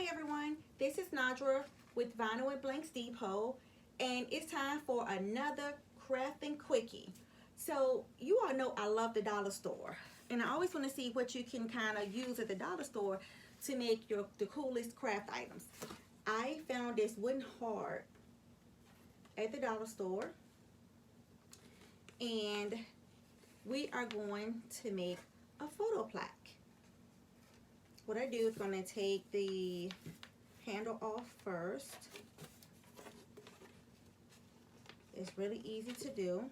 Hey everyone, this is Nadra with Vinyl and Blanks Depot, and it's time for another crafting quickie. So you all know I love the dollar store, and I always want to see what you can kind of use at the dollar store to make the coolest craft items. I found this wooden heart at the dollar store, and we are going to make a photo plaque. What I do is going to take the handle off first. It's really easy to do.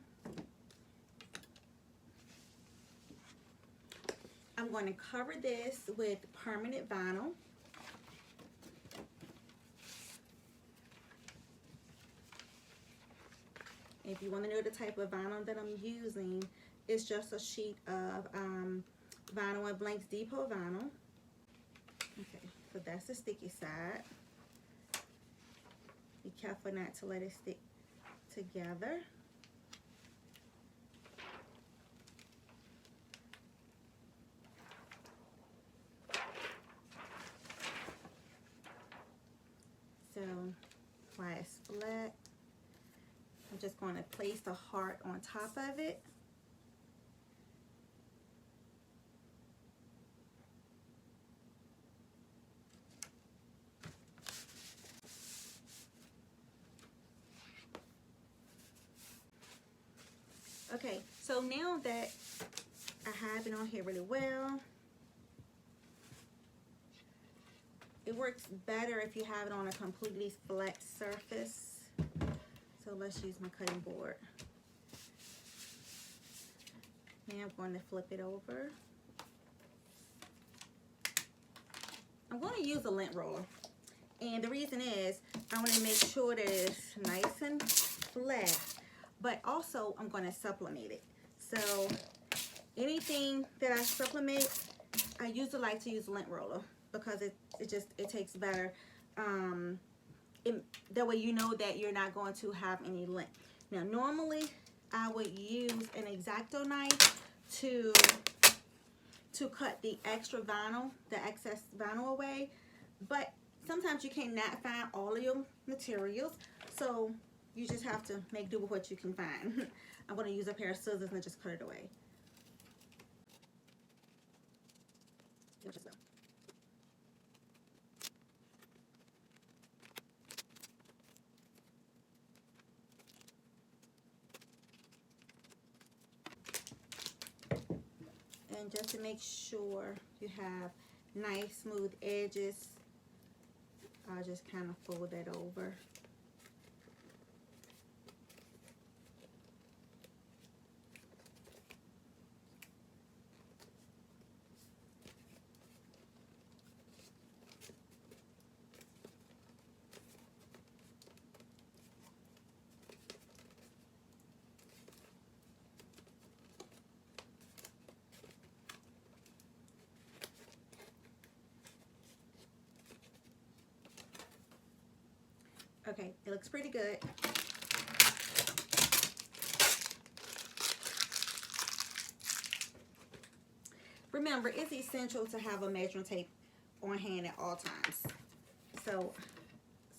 I'm going to cover this with permanent vinyl. If you want to know the type of vinyl that I'm using, it's just a sheet of Vinyl and Blanks Depot vinyl. Okay, so that's the sticky side. Be careful not to let it stick together. So while it's flat, I'm just going to place the heart on top of it. Okay, so now that I have it on here really well, it works better if you have it on a completely flat surface. So let's use my cutting board. Now I'm going to flip it over. I'm going to use a lint roller. And the reason is I want to make sure that it's nice and flat, but also I'm going to sublimate it. So anything that I sublimate, I usually like to use a lint roller because it takes better. That way you know that you're not going to have any lint. Now normally I would use an X-Acto knife to cut the extra vinyl, the excess vinyl away, but sometimes you cannot find all of your materials, so you just have to make do with what you can find. I'm going to use a pair of scissors and just cut it away. And just to make sure you have nice smooth edges, I'll just kind of fold that over. Okay, it looks pretty good. Remember, it's essential to have a measuring tape on hand at all times. So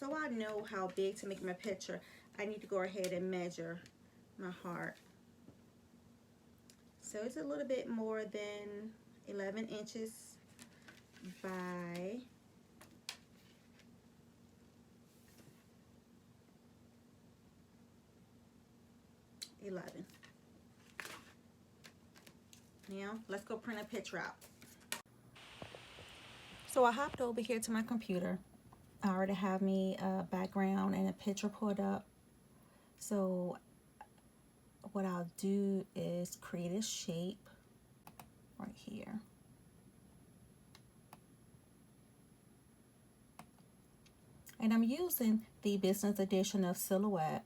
I know how big to make my picture, I need to go ahead and measure my heart. So it's a little bit more than 11 inches by 11. Now let's go print a picture out. So I hopped over here to my computer. I already have me a background and a picture pulled up. So what I'll do is create a shape right here. And I'm using the business edition of Silhouette.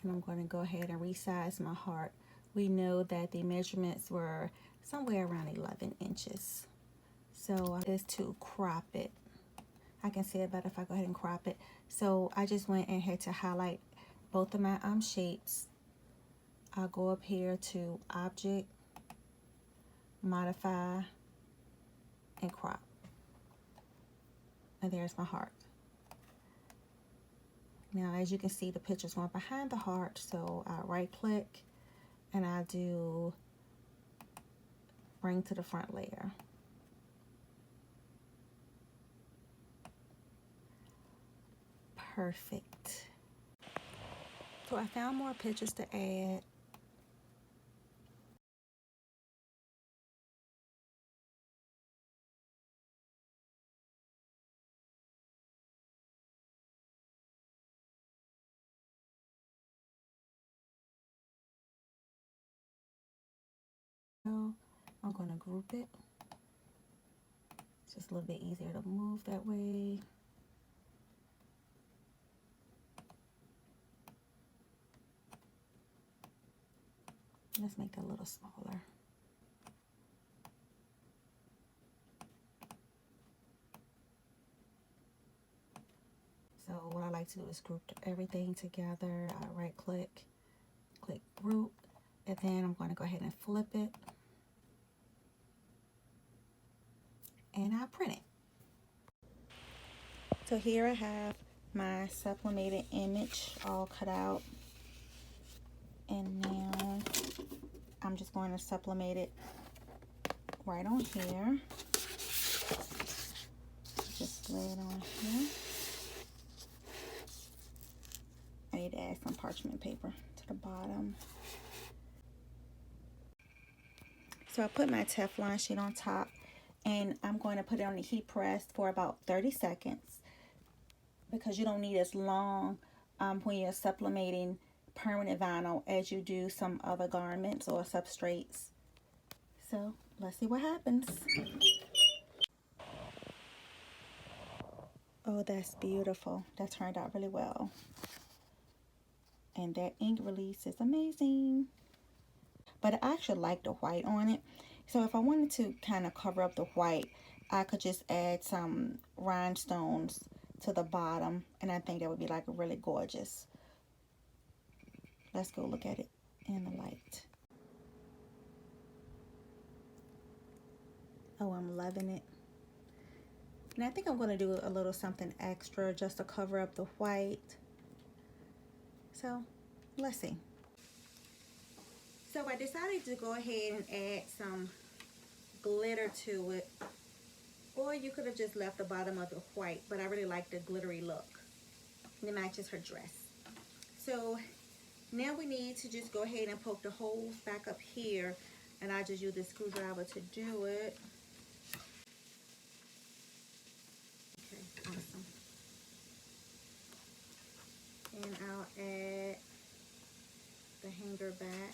And I'm going to go ahead and resize my heart. We know that the measurements were somewhere around 11 inches. So this to crop it I can see it better if I go ahead and crop it. So I just went and had to highlight both of my shapes. I'll go up here to Object, Modify, and Crop. And there's my heart. Now, as you can see, the picture's going behind the heart, so I right-click and I do bring to the front layer. Perfect. So I found more pictures to add. So I'm going to group it. It's just a little bit easier to move that way. Let's make that a little smaller. So what I like to do is group everything together. I right click, click group, and then I'm going to go ahead and flip it. And I print it. So here I have my sublimated image all cut out. And now I'm just going to sublimate it right on here. Just lay it on here. I need to add some parchment paper to the bottom. So I put my Teflon sheet on top, and I'm going to put it on the heat press for about 30 seconds because you don't need as long when you're sublimating permanent vinyl as you do some other garments or substrates. So let's see what happens. Oh, that's beautiful. That turned out really well. And that ink release is amazing. But I actually like the white on it. So if I wanted to kind of cover up the white, I could just add some rhinestones to the bottom. And I think that would be like really gorgeous. Let's go look at it in the light. Oh, I'm loving it. And I think I'm going to do a little something extra just to cover up the white. So let's see. So I decided to go ahead and add some glitter to it, or you could have just left the bottom of the white, but I really like the glittery look. And it matches her dress. So now we need to just go ahead and poke the holes back up here, and I just use this screwdriver to do it. Okay, awesome. And I'll add the hanger back.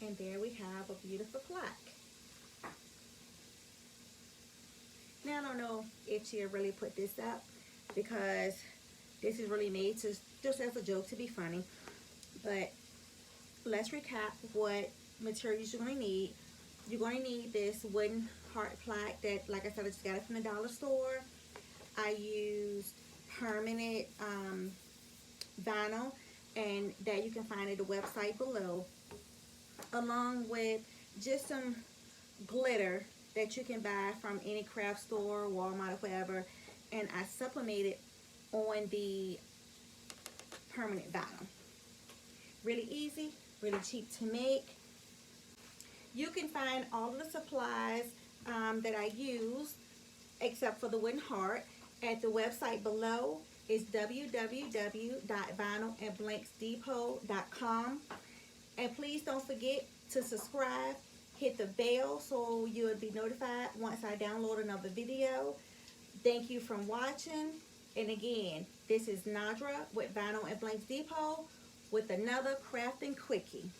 And there we have a beautiful plaque. Now I don't know if she really put this up because this is really made to just as a joke to be funny. But let's recap what materials you're going to need. You're going to need this wooden heart plaque that, like I said, I just got it from the dollar store. I used permanent vinyl, and that you can find at the website below, along with just some glitter that you can buy from any craft store, Walmart, or whatever. And I sublimated on the permanent vinyl. Really easy, really cheap to make. You can find all of the supplies that I use, except for the wooden heart, at the website below. Is www.vinylandblanksdepot.com. And please don't forget to subscribe, hit the bell so you'll be notified once I download another video. Thank you for watching. And again, this is Nadra with Vinyl and Blanks Depot with another crafting quickie.